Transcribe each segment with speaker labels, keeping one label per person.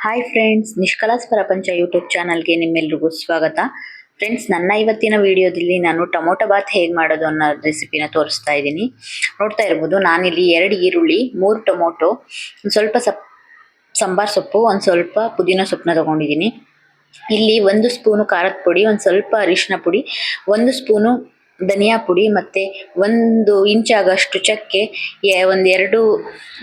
Speaker 1: Hi friends, ನಿಷ್ಕಲಾಸ್ ಪ್ರಪಂಚ YouTube ಚಾನಲ್ಗೆ ನಿಮ್ಮೆಲ್ರಿಗೂ ಸ್ವಾಗತ. ಫ್ರೆಂಡ್ಸ್, ನನ್ನ ಇವತ್ತಿನ ವಿಡಿಯೋದಲ್ಲಿ ನಾನು ಟೊಮೊಟೊ ಬಾತ್ ಹೇಗೆ ಮಾಡೋದು ಅನ್ನೋ ರೆಸಿಪಿನ ತೋರಿಸ್ತಾ ಇದ್ದೀನಿ. ನೋಡ್ತಾ ಇರ್ಬೋದು, ನಾನಿಲ್ಲಿ 2 ಈರುಳ್ಳಿ, 3 ಟೊಮೊಟೊ, ಒಂದು ಸ್ವಲ್ಪ ಸಾಂಬಾರ್ ಸೊಪ್ಪು, ಒಂದು ಸ್ವಲ್ಪ ಪುದೀನ ಸೊಪ್ಪನ್ನ ತೊಗೊಂಡಿದ್ದೀನಿ. ಇಲ್ಲಿ 1 ಸ್ಪೂನು ಖಾರದ ಪುಡಿ, ಒಂದು ಸ್ವಲ್ಪ ಅರಿಶಿನ ಪುಡಿ, 1 ಸ್ಪೂನು ಧನಿಯಾ ಪುಡಿ, ಮತ್ತು 1 ಇಂಚಾಗಷ್ಟು ಚಕ್ಕೆ, 2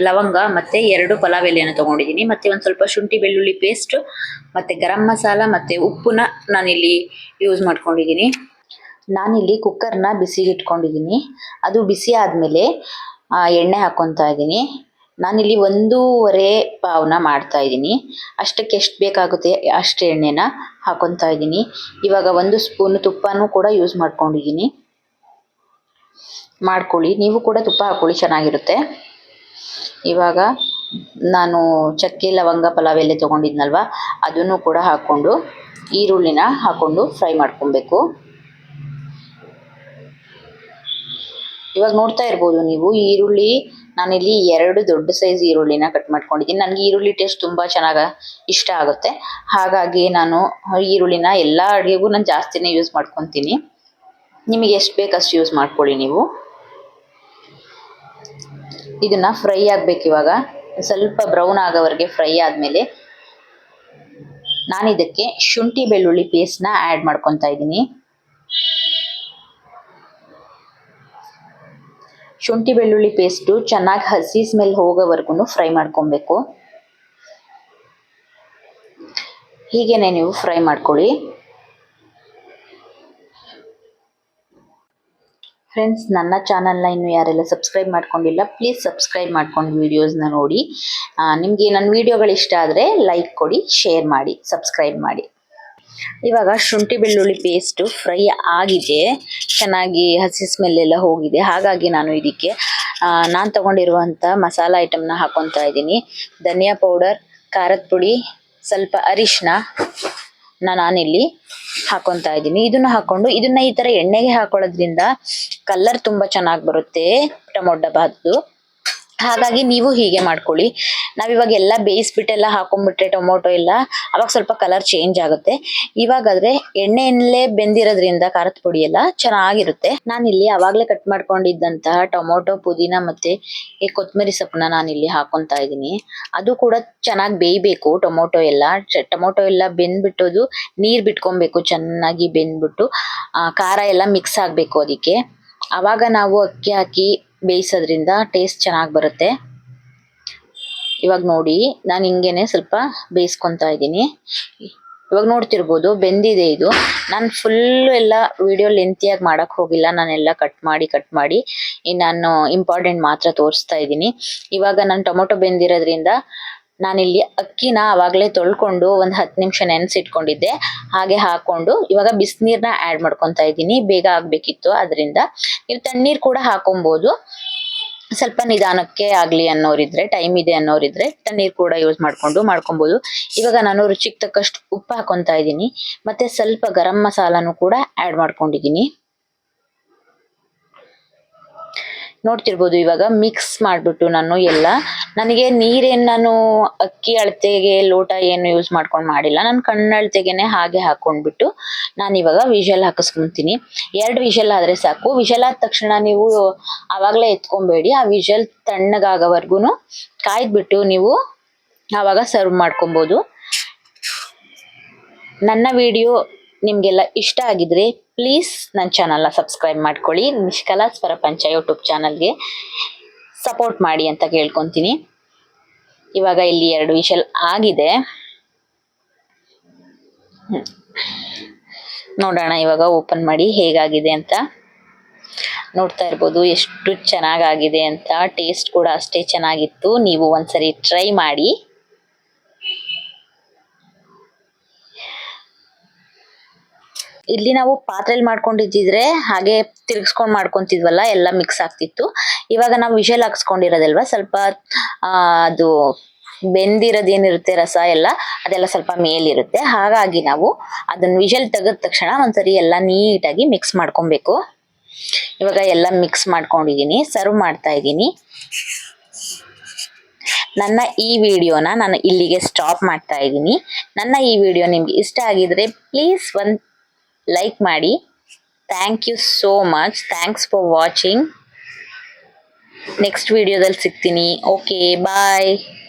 Speaker 1: ಲವಂಗ, ಮತ್ತು 2 ಪಲಾವ್ ಎಲೆಯನ್ನು ತೊಗೊಂಡಿದ್ದೀನಿ. ಮತ್ತು ಒಂದು ಸ್ವಲ್ಪ ಶುಂಠಿ ಬೆಳ್ಳುಳ್ಳಿ ಪೇಸ್ಟು, ಮತ್ತು ಗರಂ ಮಸಾಲ ಮತ್ತು ಉಪ್ಪನ್ನ ನಾನಿಲ್ಲಿ ಯೂಸ್ ಮಾಡ್ಕೊಂಡಿದ್ದೀನಿ. ನಾನಿಲ್ಲಿ ಕುಕ್ಕರ್ನ ಬಿಸಿಗೆ ಇಟ್ಕೊಂಡಿದ್ದೀನಿ. ಅದು ಬಿಸಿ ಆದಮೇಲೆ ಎಣ್ಣೆ ಹಾಕ್ಕೊತಾ ಇದ್ದೀನಿ. ನಾನಿಲ್ಲಿ 1.5 ಪಾವನ್ನ ಮಾಡ್ತಾ ಇದ್ದೀನಿ. ಅಷ್ಟಕ್ಕೆ ಎಷ್ಟು ಬೇಕಾಗುತ್ತೆ ಅಷ್ಟು ಎಣ್ಣೆನ ಹಾಕ್ಕೊತಾ ಇದ್ದೀನಿ. ಇವಾಗ 1 ಸ್ಪೂನು ತುಪ್ಪನೂ ಕೂಡ ಯೂಸ್ ಮಾಡ್ಕೊಂಡಿದ್ದೀನಿ. ಮಾಡ್ಕೊಳ್ಳಿ, ನೀವು ಕೂಡ ತುಪ್ಪ ಹಾಕ್ಕೊಳ್ಳಿ, ಚೆನ್ನಾಗಿರುತ್ತೆ. ಇವಾಗ ನಾನು ಚಕ್ಕೆ ಲವಂಗ ಪಲಾವ್ ಎಲೆ ತೊಗೊಂಡಿದ್ನಲ್ವ, ಅದನ್ನು ಕೂಡ ಹಾಕ್ಕೊಂಡು ಈರುಳ್ಳಿನ ಹಾಕ್ಕೊಂಡು ಫ್ರೈ ಮಾಡ್ಕೊಬೇಕು. ಇವಾಗ ನೋಡ್ತಾ ಇರ್ಬೋದು ನೀವು, ಈರುಳ್ಳಿ ನಾನಿಲ್ಲಿ 2 ದೊಡ್ಡ ಸೈಜ್ ಈರುಳ್ಳಿನ ಕಟ್ ಮಾಡ್ಕೊಂಡಿದ್ದೀನಿ. ನನಗೆ ಈರುಳ್ಳಿ ಟೇಸ್ಟ್ ತುಂಬ ಚೆನ್ನಾಗಿ ಇಷ್ಟ ಆಗುತ್ತೆ. ಹಾಗಾಗಿ ನಾನು ಈರುಳ್ಳಿನ ಎಲ್ಲ ಅಡುಗೆಗೂ ನಾನು ಜಾಸ್ತಿನೇ ಯೂಸ್ ಮಾಡ್ಕೊತೀನಿ. ನಿಮಗೆ ಎಷ್ಟು ಬೇಕಷ್ಟು ಯೂಸ್ ಮಾಡ್ಕೊಳ್ಳಿ ನೀವು. ಇದನ್ನು ಫ್ರೈ ಆಗಬೇಕು. ಇವಾಗ ಸ್ವಲ್ಪ ಬ್ರೌನ್ ಆಗೋವರೆಗೆ ಫ್ರೈ ಆದಮೇಲೆ ನಾನಿದಕ್ಕೆ ಶುಂಠಿ ಬೆಳ್ಳುಳ್ಳಿ ಪೇಸ್ಟ್ನ ಆ್ಯಡ್ ಮಾಡ್ಕೊತಾ ಇದ್ದೀನಿ. ಶುಂಠಿ ಬೆಳ್ಳುಳ್ಳಿ ಪೇಸ್ಟು ಚೆನ್ನಾಗಿ ಹಸಿ ಸ್ಮೆಲ್ ಹೋಗೋವರೆಗೂ ಫ್ರೈ ಮಾಡ್ಕೊಬೇಕು. ಹೀಗೇನೆ ನೀವು ಫ್ರೈ ಮಾಡ್ಕೊಳ್ಳಿ. ಫ್ರೆಂಡ್ಸ್, ನನ್ನ ಚಾನಲ್ನ ಇನ್ನೂ ಯಾರೆಲ್ಲ ಸಬ್ಸ್ಕ್ರೈಬ್ ಮಾಡ್ಕೊಂಡಿಲ್ಲ, ಪ್ಲೀಸ್ ಸಬ್ಸ್ಕ್ರೈಬ್ ಮಾಡ್ಕೊಂಡು ವೀಡಿಯೋಸ್ನ ನೋಡಿ. ನಿಮಗೆ ನನ್ನ ವೀಡಿಯೋಗಳು ಇಷ್ಟ ಆದರೆ ಲೈಕ್ ಕೊಡಿ, ಶೇರ್ ಮಾಡಿ, ಸಬ್ಸ್ಕ್ರೈಬ್ ಮಾಡಿ. ಇವಾಗ ಶುಂಠಿ ಬೆಳ್ಳುಳ್ಳಿ ಪೇಸ್ಟು ಫ್ರೈ ಆಗಿದೆ, ಚೆನ್ನಾಗಿ ಹಸಿ ಸ್ಮೆಲ್ಲೆಲ್ಲ ಹೋಗಿದೆ. ಹಾಗಾಗಿ ನಾನು ಇದಕ್ಕೆ ನಾನು ತೊಗೊಂಡಿರುವಂಥ ಮಸಾಲ ಐಟಮ್ನ ಹಾಕ್ಕೊತಾ ಇದ್ದೀನಿ. ಧನಿಯಾ ಪೌಡರ್, ಖಾರದ ಪುಡಿ, ಸ್ವಲ್ಪ ಅರಿಶಿನ ನಾನಿಲ್ಲಿ ಹಾಕ್ಕೊತಾ ಇದ್ದೀನಿ. ಇದನ್ನು ಹಾಕ್ಕೊಂಡು ಇದನ್ನು ಈ ಥರ ಎಣ್ಣೆಗೆ ಹಾಕೊಳ್ಳೋದ್ರಿಂದ ಕಲರ್ ತುಂಬ ಚೆನ್ನಾಗಿ ಬರುತ್ತೆ ಟೊಮೊಟೊ ಬಾತು. ಹಾಗಾಗಿ ನೀವು ಹೀಗೆ ಮಾಡ್ಕೊಳ್ಳಿ. ನಾವಿವಾಗ ಎಲ್ಲ ಬೇಯಿಸ್ಬಿಟ್ಟೆಲ್ಲ ಹಾಕೊಂಡ್ಬಿಟ್ರೆ ಟೊಮೊಟೊ ಎಲ್ಲ, ಅವಾಗ ಸ್ವಲ್ಪ ಕಲರ್ ಚೇಂಜ್ ಆಗುತ್ತೆ. ಇವಾಗಾದರೆ ಎಣ್ಣೆಯಲ್ಲೇ ಬೆಂದಿರೋದ್ರಿಂದ ಖಾರದ ಪುಡಿ ಎಲ್ಲ ಚೆನ್ನಾಗಿರುತ್ತೆ. ನಾನಿಲ್ಲಿ ಆವಾಗಲೇ ಕಟ್ ಮಾಡ್ಕೊಂಡಿದ್ದಂತಹ ಟೊಮೊಟೊ, ಪುದೀನ ಮತ್ತು ಕೊತ್ತಂಬರಿ ಸೊಪ್ಪನ್ನ ನಾನಿಲ್ಲಿ ಹಾಕ್ಕೊತಾ ಇದ್ದೀನಿ. ಅದು ಕೂಡ ಚೆನ್ನಾಗಿ ಬೇಯಬೇಕು. ಟೊಮೊಟೊ ಎಲ್ಲ ಬೆಂದ್ಬಿಟ್ಟೋದು ನೀರು ಬಿಟ್ಕೊಬೇಕು, ಚೆನ್ನಾಗಿ ಬೆಂದ್ಬಿಟ್ಟು ಖಾರ ಎಲ್ಲ ಮಿಕ್ಸ್ ಆಗಬೇಕು ಅದಕ್ಕೆ. ಆವಾಗ ನಾವು ಅಕ್ಕಿ ಹಾಕಿ ಬೇಯಿಸೋದ್ರಿಂದ ಟೇಸ್ಟ್ ಚೆನ್ನಾಗಿ ಬರುತ್ತೆ. ಇವಾಗ ನೋಡಿ, ನಾನು ಹಿಂಗೇನೆ ಸ್ವಲ್ಪ ಬೇಯಿಸ್ಕೊತಾ ಇದ್ದೀನಿ. ಇವಾಗ ನೋಡ್ತಿರ್ಬೋದು ಬೆಂದಿದೆ ಇದು. ನಾನು ಫುಲ್ಲು ಎಲ್ಲ ವಿಡಿಯೋ ಲೆಂತಿಯಾಗಿ ಮಾಡೋಕ್ಕೆ ಹೋಗಿಲ್ಲ, ನಾನೆಲ್ಲ ಕಟ್ ಮಾಡಿ ನಾನು ಇಂಪಾರ್ಟೆಂಟ್ ಮಾತ್ರ ತೋರಿಸ್ತಾ ಇದ್ದೀನಿ. ಇವಾಗ ನಾನು ಟೊಮೊಟೊ ಬೆಂದಿರೋದ್ರಿಂದ ನಾನಿಲ್ಲಿ ಅಕ್ಕಿನ ಆವಾಗಲೇ ತೊಳ್ಕೊಂಡು ಒಂದು 10 ನಿಮಿಷ ನೆನೆಸಿಟ್ಕೊಂಡಿದ್ದೆ, ಹಾಗೆ ಹಾಕ್ಕೊಂಡು ಇವಾಗ ಬಿಸಿನೀರನ್ನ ಆ್ಯಡ್ ಮಾಡ್ಕೊತಾ ಇದ್ದೀನಿ. ಬೇಗ ಆಗಬೇಕಿತ್ತು, ಅದರಿಂದ ನೀವು ತಣ್ಣೀರು ಕೂಡ ಹಾಕೊಬೋದು. ಸ್ವಲ್ಪ ನಿಧಾನಕ್ಕೆ ಆಗಲಿ ಅನ್ನೋರಿದ್ರೆ, ಟೈಮ್ ಇದೆ ಅನ್ನೋರಿದ್ರೆ ತಣ್ಣೀರು ಕೂಡ ಯೂಸ್ ಮಾಡ್ಕೊಬೋದು. ಇವಾಗ ನಾನು ರುಚಿಗೆ ತಕ್ಕಷ್ಟು ಉಪ್ಪು ಹಾಕ್ಕೊತಾ ಇದ್ದೀನಿ, ಮತ್ತು ಸ್ವಲ್ಪ ಗರಂ ಮಸಾಲನೂ ಕೂಡ ಆ್ಯಡ್ ಮಾಡ್ಕೊಂಡಿದ್ದೀನಿ. ನೋಡ್ತಿರ್ಬೋದು, ಇವಾಗ ಮಿಕ್ಸ್ ಮಾಡಿಬಿಟ್ಟು ನನಗೆ ನೀರೇನು ನಾನು ಅಕ್ಕಿ ಅಳತೆಗೆ ಲೋಟ ಏನು ಯೂಸ್ ಮಾಡ್ಕೊಂಡು ಮಾಡಿಲ್ಲ, ನಾನು ಕಣ್ಣಳತೆಗೆನೆ ಹಾಗೆ ಹಾಕ್ಕೊಂಡ್ಬಿಟ್ಟು ನಾನಿವಾಗ ವಿಷಲ್ ಹಾಕಿಸ್ಕೊತೀನಿ. 2 ವಿಷಲ್ ಆದರೆ ಸಾಕು. ವಿಷಲ್ ಆದ ತಕ್ಷಣ ನೀವು ಆವಾಗಲೇ ಎತ್ಕೊಬೇಡಿ. ಆ ವಿಷಲ್ ತಣ್ಣಗಾಗೋವರೆಗೂ ಕಾಯ್ದುಬಿಟ್ಟು ನೀವು ಆವಾಗ ಸರ್ವ್ ಮಾಡ್ಕೊಬೋದು. ನನ್ನ ವಿಡಿಯೋ ನಿಮಗೆಲ್ಲ ಇಷ್ಟ ಆಗಿದ್ರೆ ಪ್ಲೀಸ್ ನನ್ನ ಚಾನಲ್ನ ಸಬ್ಸ್ಕ್ರೈಬ್ ಮಾಡ್ಕೊಳ್ಳಿ. ನಿಷ್ಕಲಾಸ್ ಪ್ರಪಂಚ ಯೂಟ್ಯೂಬ್ ಚಾನಲ್ಗೆ ಸಪೋರ್ಟ್ ಮಾಡಿ ಅಂತ ಕೇಳ್ಕೊತೀನಿ. ಇವಾಗ ಇಲ್ಲಿ 2 ವಿಷಲ್ ಆಗಿದೆ. ನೋಡೋಣ ಇವಾಗ ಓಪನ್ ಮಾಡಿ ಹೇಗಾಗಿದೆ ಅಂತ. ನೋಡ್ತಾ ಇರ್ಬೋದು ಎಷ್ಟು ಚೆನ್ನಾಗಾಗಿದೆ ಅಂತ. ಟೇಸ್ಟ್ ಕೂಡ ಅಷ್ಟೇ ಚೆನ್ನಾಗಿತ್ತು. ನೀವು ಒಂದ್ಸರಿ ಟ್ರೈ ಮಾಡಿ. ಇಲ್ಲಿ ನಾವು ಪಾತ್ರೆಯಲ್ಲಿ ಮಾಡ್ಕೊಂಡಿದ್ದಿದ್ರೆ ಹಾಗೆ ತಿರ್ಗಿಸ್ಕೊಂಡು ಮಾಡ್ಕೊತಿದ್ವಲ್ಲ, ಎಲ್ಲ ಮಿಕ್ಸ್ ಆಗ್ತಿತ್ತು. ಇವಾಗ ನಾವು ವಿಷಲ್ ಹಾಕ್ಸ್ಕೊಂಡಿರೋದಲ್ವ, ಸ್ವಲ್ಪ ಅದು ಬೆಂದಿರೋದೇನಿರುತ್ತೆ ರಸ ಎಲ್ಲ, ಅದೆಲ್ಲ ಸ್ವಲ್ಪ ಮೇಲಿರುತ್ತೆ. ಹಾಗಾಗಿ ನಾವು ಅದನ್ನು ವಿಷಲ್ ತೆಗೆದ ತಕ್ಷಣ ಒಂದ್ಸರಿ ಎಲ್ಲ ನೀಟಾಗಿ ಮಿಕ್ಸ್ ಮಾಡ್ಕೊಬೇಕು. ಇವಾಗ ಎಲ್ಲ ಮಿಕ್ಸ್ ಮಾಡ್ಕೊಂಡಿದ್ದೀನಿ, ಸರ್ವ್ ಮಾಡ್ತಾ ಇದ್ದೀನಿ. ನನ್ನ ಈ ವಿಡಿಯೋನ ನಾನು ಇಲ್ಲಿಗೆ ಸ್ಟಾಪ್ ಮಾಡ್ತಾ ಇದ್ದೀನಿ. ನನ್ನ ಈ ವಿಡಿಯೋ ನಿಮ್ಗೆ ಇಷ್ಟ ಆಗಿದ್ರೆ ಪ್ಲೀಸ್ ಒಂದು ಲೈಕ್ ಮಾಡಿ. Thank you so much. Thanks for watching. Next ವಿಡಿಯೋದಲ್ಲಿ ಸಿಗ್ತೀನಿ. ಓಕೆ ಬಾಯ್.